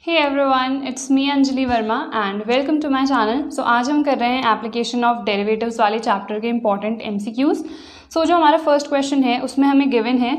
Hey everyone, it's me Anjali Verma and welcome to my channel. So आज हम कर रहे हैं एप्लीकेशन ऑफ डेरिवेटिव्स वाले चैप्टर के इंपॉर्टेंट एमसीक्यूज। सो जो हमारा फर्स्ट क्वेश्चन है उसमें हमें गिवन है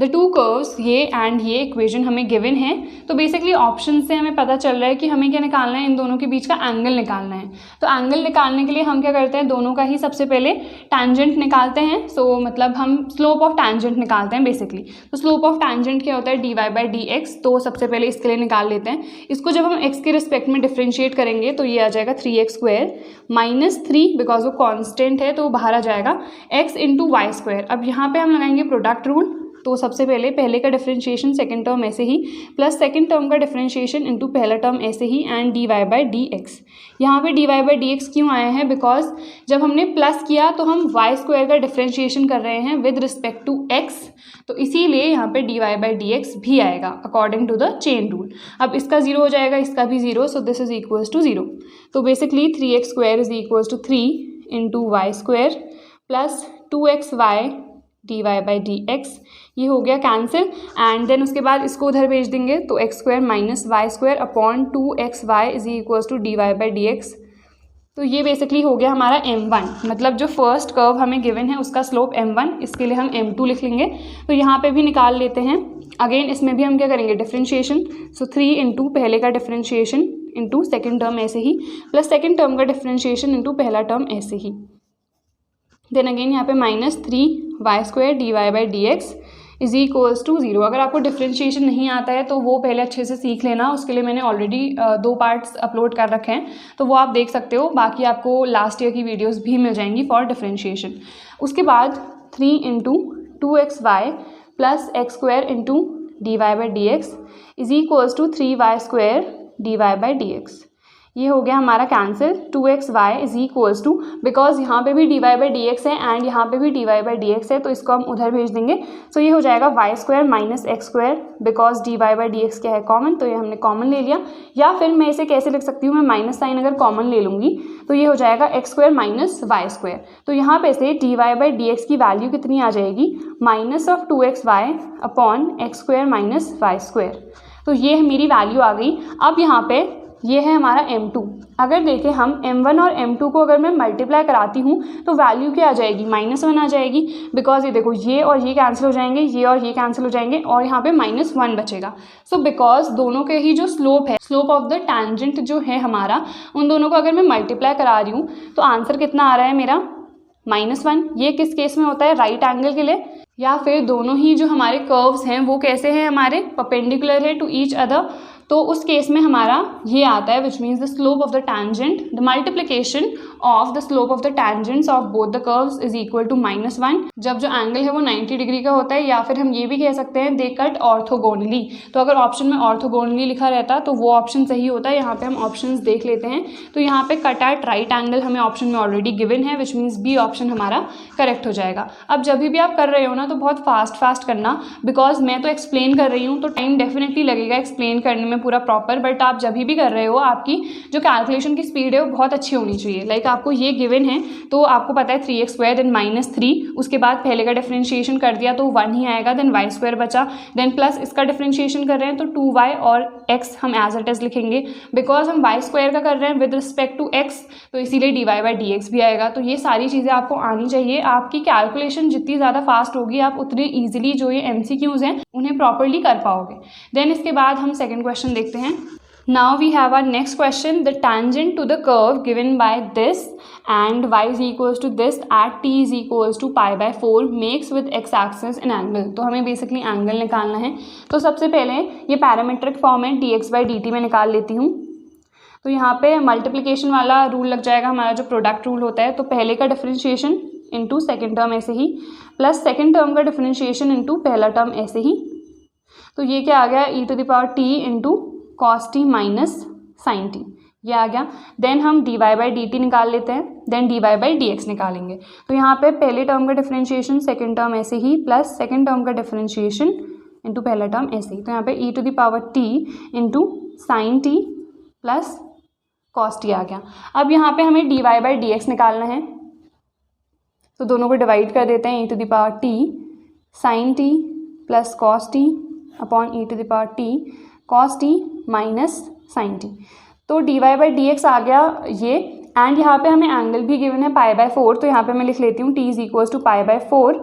द टू कर्व्स ये एंड ये इक्वेशन हमें गिवन है। तो बेसिकली ऑप्शन से हमें पता चल रहा है कि हमें क्या निकालना है, इन दोनों के बीच का एंगल निकालना है। तो एंगल निकालने के लिए हम क्या करते हैं, दोनों का ही सबसे पहले टैंजेंट निकालते हैं। सो मतलब हम स्लोप ऑफ टैंजेंट निकालते हैं बेसिकली। तो स्लोप ऑफ टैंजेंट क्या होता है, d y by d x. तो सबसे पहले इसके लिए निकाल लेते हैं। इसको जब हम एक्स के रिस्पेक्ट में डिफ्रेंशिएट करेंगे तो ये आ जाएगा 3x² -3, बिकॉज वो कांस्टेंट है तो वो बाहर आ जाएगा x इंटू वाई स्क्वायर। अब यहाँ पे हम लगाएंगे प्रोडक्ट रूल। तो सबसे पहले का डिफरेंशिएशन सेकंड टर्म ऐसे ही, प्लस सेकंड टर्म का डिफरेंशिएशन इंटू पहला टर्म ऐसे ही, and d y by d x. यहाँ पर d y by d x क्यों आया है, बिकॉज जब हमने प्लस किया तो हम वाई स्क्वायर का डिफरेंशिएशन कर रहे हैं विद रिस्पेक्ट टू एक्स, तो इसीलिए यहाँ पे d y by d x भी आएगा according to the chain rule. अब इसका 0 हो जाएगा, इसका भी 0, so this is equals to 0। तो basically 3x² is equals to 3 into y square plus 2xy d y by d x. ये हो गया कैंसिल, एंड देन उसके बाद इसको उधर भेज देंगे तो x² minus y square upon 2xy is equals to d y by d x. तो ये बेसिकली हो गया हमारा m1, मतलब जो फर्स्ट कर्व हमें गिवन है उसका स्लोप m1, इसके लिए हम m2 लिख लेंगे। तो यहाँ पे भी निकाल लेते हैं। अगेन इसमें भी हम क्या करेंगे, डिफरेंशिएशन। सो 3 इंटू पहले का डिफरेंशिएशन इंटू सेकेंड टर्म ऐसे ही, प्लस सेकेंड टर्म का डिफरेंशिएशन इंटू पहला टर्म ऐसे ही। देन अगेन यहाँ पे -3y² d y by d x is equals to 0। अगर आपको डिफरेंशिएशन नहीं आता है तो वो पहले अच्छे से सीख लेना, उसके लिए मैंने ऑलरेडी 2 पार्ट्स अपलोड कर रखे हैं, तो वो आप देख सकते हो। बाकी आपको लास्ट ईयर की वीडियोस भी मिल जाएंगी फॉर डिफरेंशिएशन। उसके बाद 3 into 2xy plus x² into d y by d x is equals to 3y² d y by d x. ये हो गया हमारा cancel. 2xy is equals to, because यहाँ पे भी d y by d x है एंड यहाँ पे भी d y by d x है, तो इसको हम उधर भेज देंगे। सो ये हो जाएगा y² minus x², because d y by d x क्या है, कॉमन, तो ये हमने कॉमन ले लिया। या फिर मैं इसे कैसे लिख सकती हूँ, मैं माइनस साइन अगर कॉमन ले लूँगी तो ये हो जाएगा x² माइनस y²। तो यहाँ पे से d y by d x की वैल्यू कितनी आ जाएगी, -2xy upon x² minus y²। तो ये मेरी वैल्यू आ गई। अब यहाँ पे ये है हमारा m2। अगर देखें हम m1 और m2 को अगर मैं मल्टीप्लाई कराती हूँ तो वैल्यू क्या आ जाएगी, -1 आ जाएगी, बिकॉज ये देखो ये और ये कैंसिल हो जाएंगे, ये और ये कैंसिल हो जाएंगे, और यहाँ पे -1 बचेगा। सो बिकॉज दोनों के ही जो स्लोप है, स्लोप ऑफ द टैंजेंट जो है हमारा, उन दोनों को अगर मैं मल्टीप्लाई करा रही हूँ तो आंसर कितना आ रहा है मेरा, -1। ये किस केस में होता है, राइट एंगल के लिए, या फिर दोनों ही जो हमारे कर्व्स हैं वो कैसे हैं, हमारे परपेंडिकुलर है टू ईच अदर, तो उस केस में हमारा ये आता है, which means the slope of the tangent, the multiplication of the slope of the tangents of both the curves is equal to -1, जब जो एंगल है वो 90 डिग्री का होता है। या फिर हम ये भी कह सकते हैं दे कट ऑर्थोगोनली। तो अगर ऑप्शन में ऑर्थोगोनली लिखा रहता तो वो ऑप्शन सही होता है। यहाँ पे हम ऑप्शंस देख लेते हैं, तो यहाँ पे कट एट राइट एंगल हमें ऑप्शन में ऑलरेडी गिवन है, विच मीन्स बी ऑप्शन हमारा करेक्ट हो जाएगा। अब जब भी आप कर रहे हो ना तो बहुत फास्ट करना, बिकॉज मैं तो एक्सप्लेन कर रही हूँ तो टाइम डेफिनेटली लगेगा एक्सप्लेन करने में पूरा प्रॉपर, बट आप जब भी कर रहे हो आपकी जो कैलकुलेशन की स्पीड है वो बहुत अच्छी होनी चाहिए। लाइक आपको ये गिवन है तो आपको पता है 3x² देन -3, उसके बाद पहले का डिफरेंशिएशन कर दिया तो 1 ही आएगा, देन y² बचा, देन प्लस इसका डिफरेंशिएशन कर रहे हैं तो 2y और x हम एज इट इज लिखेंगे, बिकॉज हम y² का कर रहे हैं विद रिस्पेक्ट टू x, तो इसीलिए d y by d x भी आएगा। तो ये सारी चीज़ें आपको आनी चाहिए। आपकी कैलकुलेशन जितनी ज़्यादा फास्ट होगी आप उतनी ईजिली जो ये MCQs हैं उन्हें प्रॉपरली कर पाओगे। देन इसके बाद हम सेकेंड क्वेश्चन देखते हैं। Now we have our next question. The tangent to the curve given by this and y is equals to this at t is equals to π/4 makes with x axis an angle. तो हमें basically angle निकालना है। तो सबसे पहले ये parametric form है, dx/dt में निकाल लेती हूँ। तो यहाँ पे मल्टीप्लिकेशन वाला रूल लग जाएगा हमारा, जो प्रोडक्ट रूल होता है। तो पहले का डिफरेंशिएशन इंटू सेकेंड टर्म ऐसे ही, प्लस सेकेंड टर्म का डिफरेंशिएशन इंटू पहला टर्म ऐसे ही। तो ये क्या आ गया, e⁻t into cos t minus sine t, ये आ गया। देन हम dy बाई डी टी निकाल लेते हैं, then dy by d x निकालेंगे। तो यहाँ पे पहले टर्म का डिफरेंशिएशन सेकेंड टर्म ऐसे ही, प्लस सेकेंड टर्म का डिफरेंशिएशन इंटू पहला टर्म ऐसे ही। तो यहाँ पे e⁻t into sine t plus cos t आ गया। अब यहाँ पे हमें dy बाई डी एक्स निकालना है, तो दोनों को डिवाइड कर देते हैं, e⁻t sine t plus cos t upon e⁻t cos t minus sin t। तो dy बाई डी एक्स आ गया ये, एंड यहाँ पे हमें एंगल भी गिवन है π/4, तो यहाँ पे मैं लिख लेती हूँ t इज इक्वल्स टू π/4।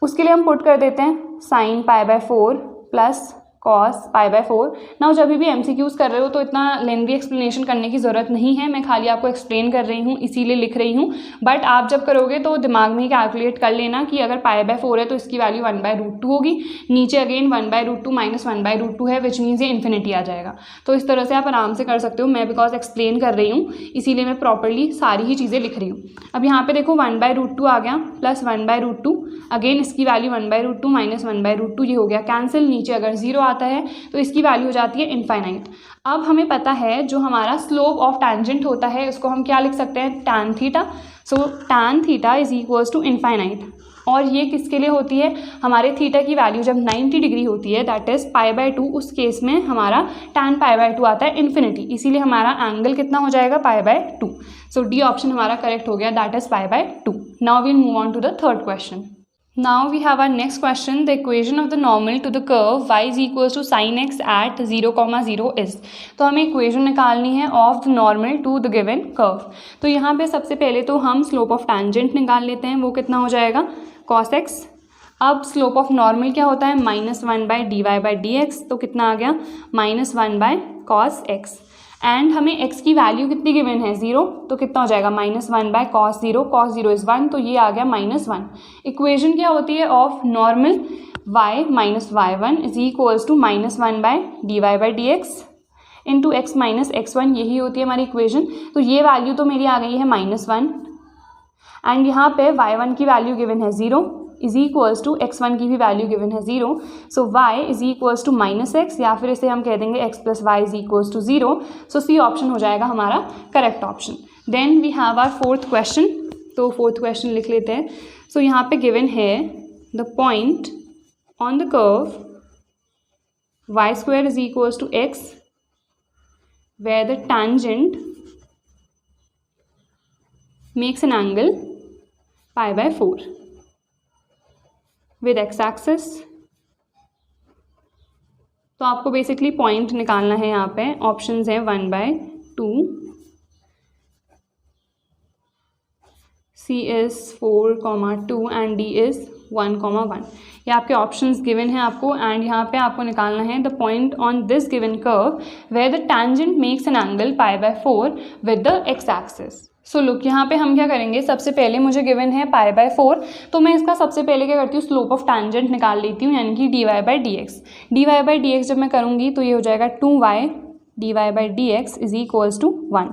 उसके लिए हम पुट कर देते हैं sin π/4 प्लस cos π/4। नाउ जब भी MCQs कर रहे हो तो इतना लेंथी एक्सप्लेनेशन करने की ज़रूरत नहीं है, मैं खाली आपको एक्सप्लेन कर रही हूँ इसीलिए लिख रही हूँ। बट आप जब करोगे तो दिमाग में ही कैलकुलेट कर लेना कि अगर π/4 है तो इसकी वैल्यू 1/√2 होगी, नीचे अगेन 1/√2 माइनस 1/√2 है, विच मीन्स ये इन्फिनिटी आ जाएगा। तो इस तरह से आप आराम से कर सकते हो, मैं बिकॉज एक्सप्लेन कर रही हूँ इसीलिए मैं प्रॉपरली सारी ही चीज़ें लिख रही हूँ। अब यहाँ पे देखो 1/√2 आ गया प्लस 1/√2, अगेन इसकी वैल्यू 1/√2 माइनस 1/√2, ये हो गया कैंसिल, नीचे अगर 0 आता है तो इसकी वैल्यू हो जाती है इनफाइनाइट। अब हमें पता है जो हमारा स्लोप ऑफ टैंजेंट होता है उसको हम क्या लिख सकते हैं, tan theta. So tan theta is equals to infinite, और ये किसके लिए होती है, हमारे थीटा की वैल्यू जब 90 डिग्री होती है दैट इज π/2, उस केस में हमारा tan π/2 आता है इन्फिनिटी, इसीलिए हमारा एंगल कितना हो जाएगा π/2। सो डी ऑप्शन हमारा करेक्ट हो गया, that is π/2। Now we'll move on to the third question. Now we have our next question. The equation of the normal to the curve y is equals to sin x at 0, 0 is। तो हमें equation निकालनी है of the normal to the given curve. तो यहाँ पे सबसे पहले तो हम स्लोप ऑफ टैंजेंट निकाल लेते हैं, वो कितना हो जाएगा cos x। अब स्लोप ऑफ नॉर्मल क्या होता है, -1/dy/dx, तो कितना आ गया -1/cos x। एंड हमें x की वैल्यू कितनी गिवन है 0, तो कितना हो जाएगा -1/cos 0, cos 0 इज़ 1, तो ये आ गया -1। इक्वेशन क्या होती है of normal y minus y1 is equals to -1/dy/dx into x minus x1, यही होती है हमारी इक्वेशन। तो ये वैल्यू तो मेरी आ गई है -1, एंड यहाँ पे y1 की वैल्यू गिवन है 0 इज इक्वल्स टू x1 की भी वैल्यू गिवन है 0। So y is equals to -x, या फिर इसे हम कह देंगे x plus y is equals to 0। So C option हो जाएगा हमारा correct option. Then we have our fourth question, तो फोर्थ क्वेश्चन लिख लेते हैं। सो यहाँ पे गिवन है the point on the curve y² is equals to x where the tangent makes an angle π/4 with x-axis। तो आपको बेसिकली पॉइंट निकालना है, यहाँ पे ऑप्शंस है 1/2, C is 4,2 and D is 1,1। ये आपके ऑप्शंस गिवन हैं आपको, एंड यहाँ पे आपको निकालना है the point on this given curve where the tangent makes an angle π/4 with the x-axis। So look यहाँ पे हम क्या करेंगे, सबसे पहले मुझे गिवन है π/4, तो मैं इसका सबसे पहले क्या करती हूँ स्लोप ऑफ टैंजेंट निकाल लेती हूँ, यानी कि dy/dx। dy/dx जब मैं करूँगी तो ये हो जाएगा 2y dy/dx is equals to 1।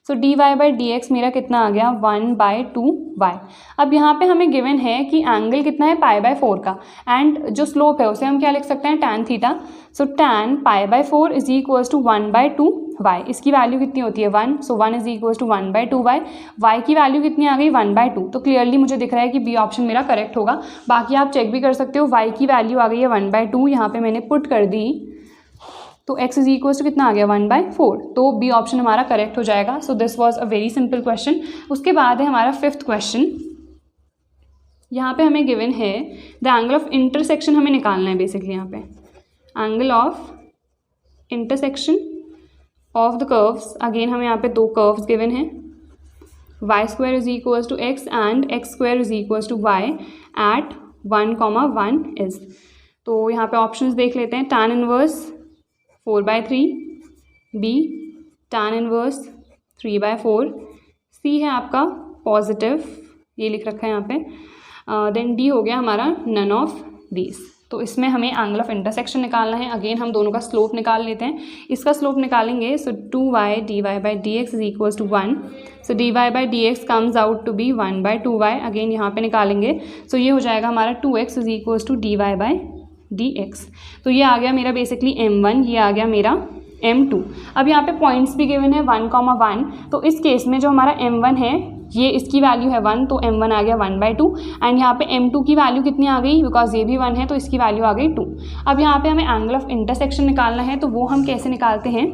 So dy/dx मेरा कितना आ गया 1/2y। अब यहाँ पे हमें गिवन है कि एंगल कितना है π/4 का, एंड जो स्लोप है उसे हम क्या लिख सकते हैं tan theta. So tan π/4 is equals to 1/2y। इसकी वैल्यू कितनी होती है 1, so 1 is equals to 1/2y। y की वैल्यू कितनी आ गई 1/2, तो क्लियरली मुझे दिख रहा है कि बी ऑप्शन मेरा करेक्ट होगा। बाकी आप चेक भी कर सकते हो, y की वैल्यू आ गई है 1/2, यहाँ पे मैंने पुट कर दी, तो x इज इक्वल्स टू कितना आ गया 1/4, तो बी ऑप्शन हमारा करेक्ट हो जाएगा। So this was a very simple question. उसके बाद है हमारा फिफ्थ क्वेश्चन। यहाँ पे हमें गिवन है द एंगल ऑफ इंटरसेक्शन हमें निकालना है बेसिकली। यहाँ पे angle of intersection of the curves, again हमें यहाँ पे दो कर्व्स गिवन हैं, y² is equals to x and x² is equals to y at 1,1 is. तो यहाँ पे ऑप्शंस देख लेते हैं, tan inverse 4/3, B tan inverse 3/4, C है आपका पॉजिटिव, ये लिख रखा है यहाँ पे, देन D हो गया हमारा नन ऑफ दीज। तो इसमें हमें एंगल ऑफ इंटरसेक्शन निकालना है। अगेन हम दोनों का स्लोप निकाल लेते हैं। इसका स्लोप निकालेंगे, so 2y dy/dx is equals to 1। So dy/dx comes out to be 1/2y। Again यहाँ पे निकालेंगे, सो ये हो जाएगा हमारा 2x is equals to dy/dx। तो ये आ गया मेरा बेसिकली m1, ये आ गया मेरा m2। अब यहाँ पे पॉइंट्स भी गिवन है 1,1, तो इस केस में जो हमारा m1 है ये इसकी वैल्यू है 1, तो m1 आ गया 1/2, एंड यहाँ पे m2 की वैल्यू कितनी आ गई, बिकॉज ये भी 1 है तो इसकी वैल्यू आ गई 2। अब यहाँ पे हमें एंगल ऑफ इंटरसेक्शन निकालना है, तो वो हम कैसे निकालते हैं,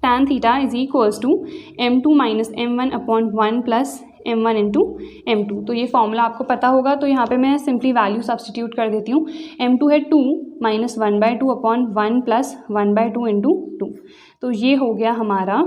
tan theta is equals to m2 minus m1 upon 1 plus m1 into m2। तो ये फॉर्मूला आपको पता होगा, तो यहाँ पे मैं सिंपली वैल्यू सब्सटीट्यूट कर देती हूँ। m2 है 2 माइनस 1/2 अपॉन 1 प्लस 1/2 इंटू 2। तो ये हो गया हमारा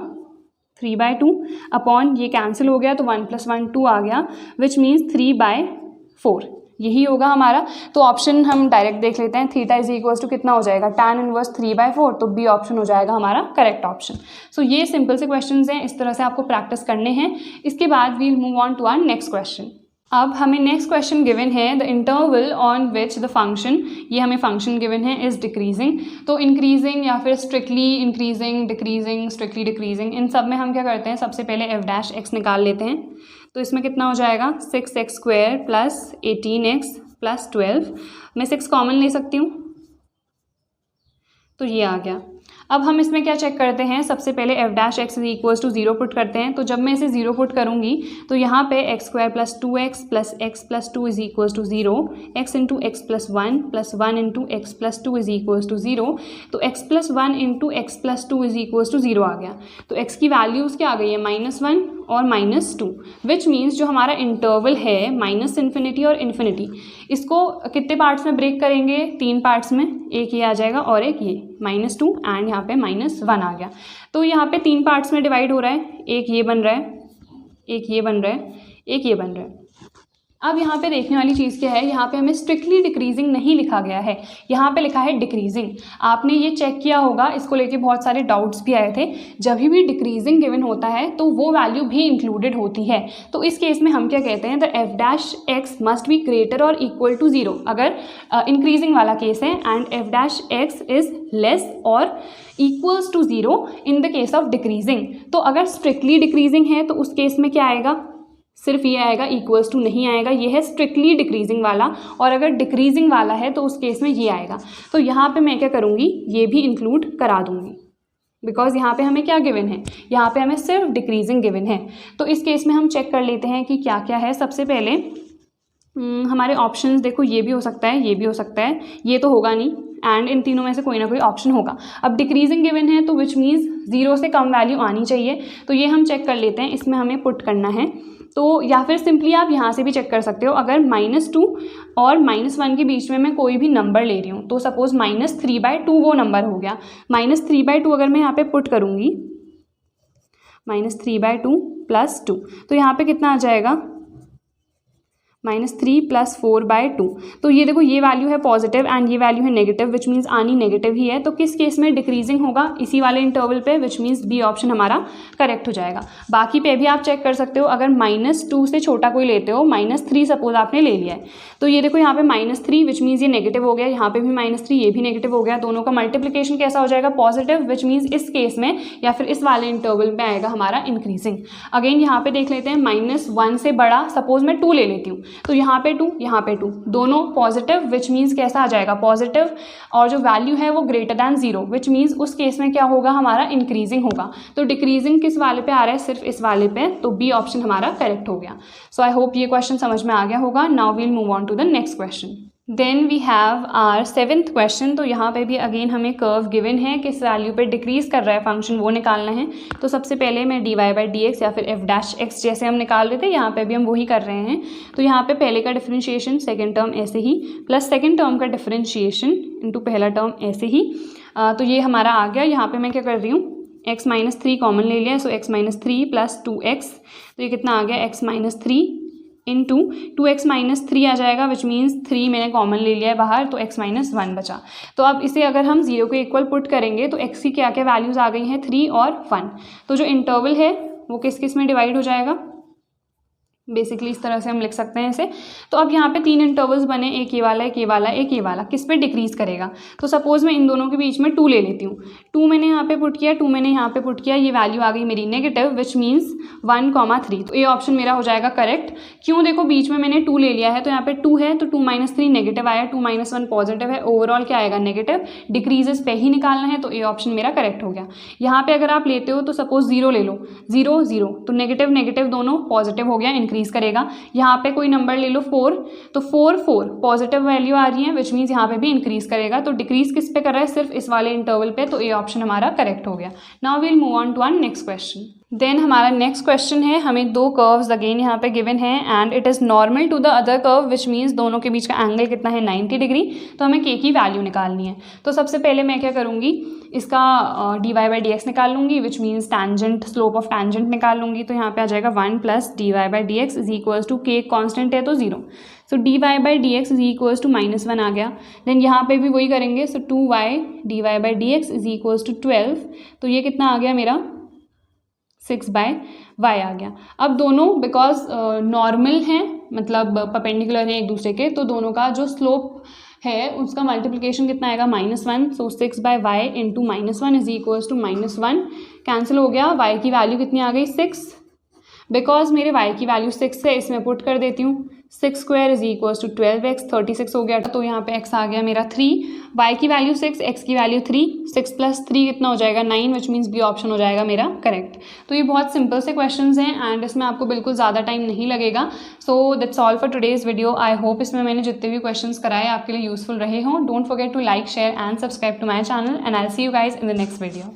3/2 अपॉन ये कैंसिल हो गया तो 1 + 1 2 आ गया, विच मीन्स 3/4 यही होगा हमारा। तो ऑप्शन हम डायरेक्ट देख लेते हैं, थीटा इज इक्वल टू कितना हो जाएगा, tan इनवर्स 3/4, तो बी ऑप्शन हो जाएगा हमारा करेक्ट ऑप्शन। सो ये सिंपल से क्वेश्चंस हैं, इस तरह से आपको प्रैक्टिस करने हैं। इसके बाद we'll move on to our next question. अब हमें नेक्स्ट क्वेश्चन गिवन है, the interval on which the function, ये हमें फंक्शन गिवन है इज डिक्रीजिंग। तो इंक्रीजिंग या फिर strictly increasing, decreasing, strictly decreasing, इन सब में हम क्या करते हैं, सबसे पहले f' निकाल लेते हैं। तो इसमें कितना हो जाएगा 6x² प्लस 18x प्लस 12। मैं 6 कॉमन ले सकती हूँ, तो ये आ गया। अब हम इसमें क्या चेक करते हैं, सबसे पहले f' is equal to 0 put करते हैं। तो जब मैं इसे 0 पुट करूँगी तो यहाँ पे x² plus 2x plus x plus 2 is equal to 0, x into x plus 1 into x plus 2 is equal to 0। तो x plus 1 into x plus 2 is equal to 0 आ गया। तो x की वैल्यूज़ क्या आ गई है, -1 और -2, विच मीन्स जो हमारा इंटरवल है -∞ और इन्फिनिटी, इसको कितने पार्ट्स में ब्रेक करेंगे, 3 पार्ट्स में। एक ये आ जाएगा और एक ये -2 एंड यहाँ पे -1 आ गया। तो यहाँ पे 3 पार्ट्स में डिवाइड हो रहा है, एक ये बन रहा है, एक ये बन रहा है, एक ये बन रहा है। अब यहाँ पे देखने वाली चीज़ क्या है, यहाँ पे हमें स्ट्रिक्टली डिक्रीजिंग नहीं लिखा गया है, यहाँ पे लिखा है डिक्रीजिंग। आपने ये चेक किया होगा, इसको लेके बहुत सारे डाउट्स भी आए थे। जब भी डिक्रीजिंग गिवन होता है तो वो वैल्यू भी इंक्लूडेड होती है। तो इस केस में हम क्या कहते हैं, the f' must be greater और इक्वल टू 0 अगर इंक्रीजिंग वाला केस है, एंड f' इज लेस और equals to 0 in the case of decreasing. तो अगर स्ट्रिक्टली डिक्रीजिंग है तो उस केस में क्या आएगा, सिर्फ ये आएगा, इक्वल्स टू नहीं आएगा, ये है स्ट्रिक्टली डिक्रीजिंग वाला। और अगर डिक्रीजिंग वाला है तो उस केस में ये आएगा। तो यहाँ पे मैं क्या करूँगी, ये भी इंक्लूड करा दूँगी, बिकॉज यहाँ पे हमें क्या गिवन है, यहाँ पे हमें सिर्फ डिक्रीजिंग गिवन है। तो इस केस में हम चेक कर लेते हैं कि क्या क्या है। सबसे पहले हमारे ऑप्शंस देखो, ये भी हो सकता है, ये भी हो सकता है, ये तो होगा नहीं, एंड इन तीनों में से कोई ना कोई ऑप्शन होगा। अब डिक्रीजिंग गिवन है तो विच मीन्स 0 से कम वैल्यू आनी चाहिए। तो ये हम चेक कर लेते हैं, इसमें हमें पुट करना है। तो या फिर सिंपली आप यहाँ से भी चेक कर सकते हो, अगर -2 और -1 के बीच में मैं कोई भी नंबर ले रही हूँ, तो सपोज -3/2 वो नंबर हो गया। -3/2 अगर मैं यहाँ पे पुट करूँगी, -3/2 + 2, तो यहाँ पे कितना आ जाएगा, -3 + 4/2। तो ये देखो, ये वैल्यू है पॉजिटिव एंड ये वैल्यू है नेगेटिव, विच मीन्स आनी नेगेटिव ही है। तो किस केस में डिक्रीजिंग होगा, इसी वाले इंटरवल पे, विच मीन्स बी ऑप्शन हमारा करेक्ट हो जाएगा। बाकी पे भी आप चेक कर सकते हो, अगर -2 से छोटा कोई लेते हो, -3 सपोज आपने ले लिया है, तो ये देखो यहाँ पे -3 विच मीन्स ये नेगेटिव हो गया, यहाँ पे भी -3, ये भी नेगेटिव हो गया। दोनों का मल्टीप्लिकेशन कैसा हो जाएगा, पॉजिटिव, विच मीन्स इस केस में या फिर इस वाले इंटरवल में आएगा हमारा इंक्रीजिंग। अगेन यहाँ पे देख लेते हैं, -1 से बड़ा सपोज मैं 2 ले लेती हूँ, तो यहाँ पे 2, यहाँ पे 2, दोनों पॉजिटिव, विच मीन्स कैसा आ जाएगा, पॉजिटिव, और जो वैल्यू है वो ग्रेटर दैन 0, विच मीन्स उस केस में क्या होगा, हमारा इंक्रीजिंग होगा। तो डिक्रीजिंग किस वाले पे आ रहा है, सिर्फ इस वाले पे, तो बी ऑप्शन हमारा करेक्ट हो गया। सो आई होप ये क्वेश्चन समझ में आ गया होगा। Now we'll move on to the next question. Then we have our 7th question. तो यहाँ पे भी अगेन हमें कर्व गिवन है, किस वैल्यू पे डिक्रीज कर रहा है फंक्शन, वो निकालना है। तो सबसे पहले मैं dy/dx या फिर f' जैसे हम निकाल रहे थे, यहाँ पे भी हम वही कर रहे हैं। तो यहाँ पे पहले का डिफरेंशिएशन, सेकेंड टर्म ऐसे ही, प्लस सेकेंड टर्म का डिफरेंशिएशन इंटू पहला टर्म ऐसे ही। तो ये हमारा आ गया। यहाँ पे मैं क्या कर रही हूँ, x - 3 कॉमन ले लिया, सो x - 3 + 2x, तो ये कितना आ गया, x - 3 इंटू 2x - 3 आ जाएगा, विच मीन्स 3 मैंने कॉमन ले लिया है बाहर, तो x - 1 बचा। तो अब इसे अगर हम 0 के इक्वल पुट करेंगे तो x की क्या क्या वैल्यूज़ आ गई हैं, 3 और 1। तो जो इंटरवल है वो किस किस में डिवाइड हो जाएगा, बेसिकली इस तरह से हम लिख सकते हैं इसे। तो अब यहाँ पे 3 इंटरवल्स बने, एक ये वाला, एक ये वाला, एक ये वाला, किस पे डिक्रीज करेगा। तो सपोज मैं इन दोनों के बीच में 2 ले लेती हूँ, 2 मैंने यहाँ पे पुट किया, 2 मैंने यहाँ पे पुट किया, ये वैल्यू आ गई मेरी नेगेटिव, विच मीन्स 1,3। तो ये ऑप्शन मेरा हो जाएगा करेक्ट। क्यों, देखो बीच में मैंने 2 ले लिया है, तो यहाँ पे 2 है, तो 2 - 3 नेगेटिव आया, 2 - 1 पॉजिटिव है, ओवरऑल क्या आएगा, नेगेटिव। डिक्रीजेस पे ही निकालना है, तो ये ऑप्शन मेरा करेक्ट हो गया। यहाँ पे अगर आप लेते हो तो सपोज 0 ले लो, 0 0, तो नेगेटिव नेगेटिव दोनों पॉजिटिव हो गया, इंक्रीज इंक्रीज़ करेगा। यहाँ पे कोई नंबर ले लो 4, तो 4 4 पॉजिटिव वैल्यू आ रही है, विच मीन्स यहाँ पे भी इंक्रीज़ करेगा। तो डिक्रीज़ किस पे कर रहा है, सिर्फ इस वाले इंटरवल पे, तो ए ऑप्शन हमारा करेक्ट हो गया। Now we'll move on to our next question. Then हमारा नेक्स्ट क्वेश्चन है, हमें दो कर्व्स अगेन यहाँ पे गिवन है and it is normal to the other curve, which means दोनों के बीच का एंगल कितना है 90 डिग्री। तो हमें के की वैल्यू निकालनी है। तो सबसे पहले मैं क्या करूँगी, इसका d y by d x निकाल लूँगी, which means tangent, slope of tangent निकाल लूँगी। तो यहाँ पे आ जाएगा 1 plus d y by d x is equals to k constant है तो 0, so d y by d x is equals to -1 आ गया। देन यहाँ पे भी वही करेंगे, so 2y d y by d x is equals to 12, तो ये कितना आ गया मेरा 6/y आ गया। अब दोनों बिकॉज नॉर्मल हैं, मतलब परपेंडिकुलर हैं एक दूसरे के, तो दोनों का जो स्लोप है उसका मल्टीप्लिकेशन कितना आएगा -1, so 6/y into -1 is equals to -1 cancel हो गया। y की वैल्यू कितनी आ गई 6, बिकॉज मेरे y की वैल्यू 6 है, इसमें पुट कर देती हूँ, 6 square is equals to 12x, 36 हो गया। तो यहाँ पे x आ गया मेरा 3, y की वैल्यू 6, x की वैल्यू 3, 6 प्लस 3 कितना हो जाएगा 9, विच मीन्स बी ऑप्शन हो जाएगा मेरा करेक्ट। तो ये बहुत सिंपल से क्वेश्चंस हैं एंड इसमें आपको बिल्कुल ज़्यादा टाइम नहीं लगेगा। So that's all for today's video. I hope इसमें मैंने जितने भी क्वेश्चंस कराए आपके लिए यूजफुल रहे हों। Don't forget to like, share and subscribe to my channel and I will see you guys in the next video.